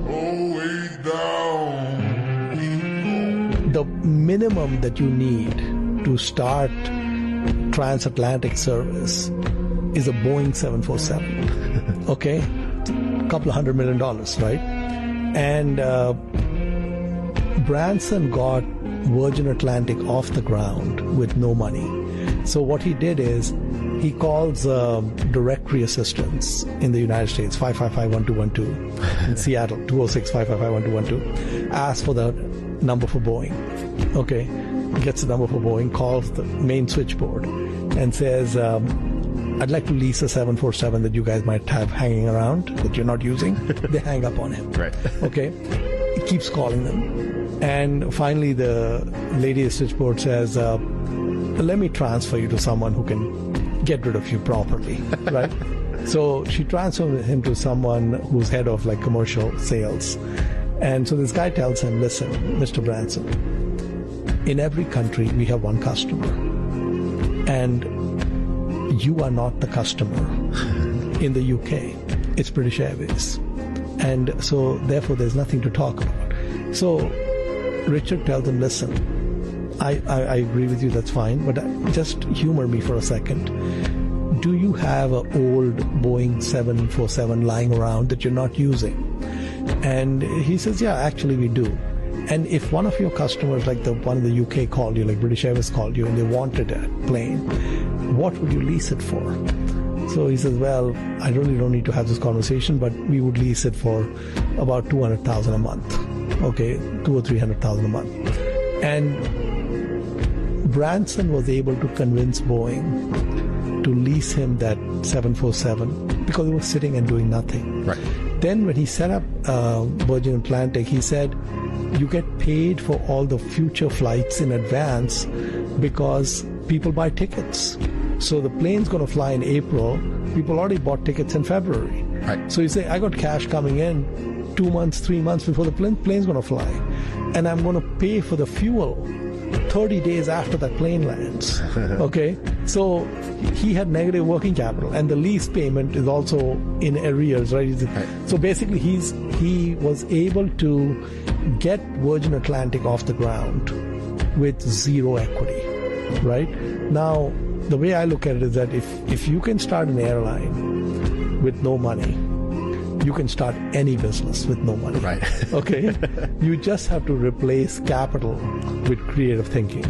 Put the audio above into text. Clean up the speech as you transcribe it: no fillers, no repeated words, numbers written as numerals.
way down. The minimum that you need to start transatlantic service is a Boeing 747. Okay? A couple of $100 million, right? And Branson got Virgin Atlantic off the ground with no money. So what he did is he calls directory assistance in the United States, 555-1212, in Seattle, 206-555-1212, asks for the number for Boeing. Okay, gets the number for Boeing, calls the main switchboard, and says, I'd like to lease a 747 that you guys might have hanging around that you're not using. They hang up on him. Right. Okay, he keeps calling them. And finally, the lady at the switchboard says, let me transfer you to someone who can get rid of you properly, right? So she transferred him to someone who's head of like commercial sales. And so this guy tells him, listen, Mr. Branson, in every country we have one customer. And you are not the customer. In the UK, it's British Airways. And so therefore there's nothing to talk about. So Richard tells him, listen, I agree with you, that's fine, but just humor me for a second. Do you have an old Boeing 747 lying around that you're not using? And he says, yeah, actually we do. And if one of your customers, like the one in the UK called you, like British Airways called you, and they wanted a plane, what would you lease it for? So he says, well, I really don't need to have this conversation, but we would lease it for about $200,000 a month. Okay, $200,000 or $300,000 a month. And Branson was able to convince Boeing to lease him that 747 because it was sitting and doing nothing. Right. Then when he set up Virgin Atlantic, he said, you get paid for all the future flights in advance because people buy tickets. So the plane's going to fly in April. People already bought tickets in February. Right. So you say, I got cash coming in 2 months, 3 months before the plane's going to fly. And I'm going to pay for the fuel 30 days after that plane lands. Okay? So he had negative working capital, and the lease payment is also in arrears, right? So basically he was able to get Virgin Atlantic off the ground with zero equity, right? Now, the way I look at it is that if you can start an airline with no money, you can start any business with no money. Right. Okay? You just have to replace capital with creative thinking.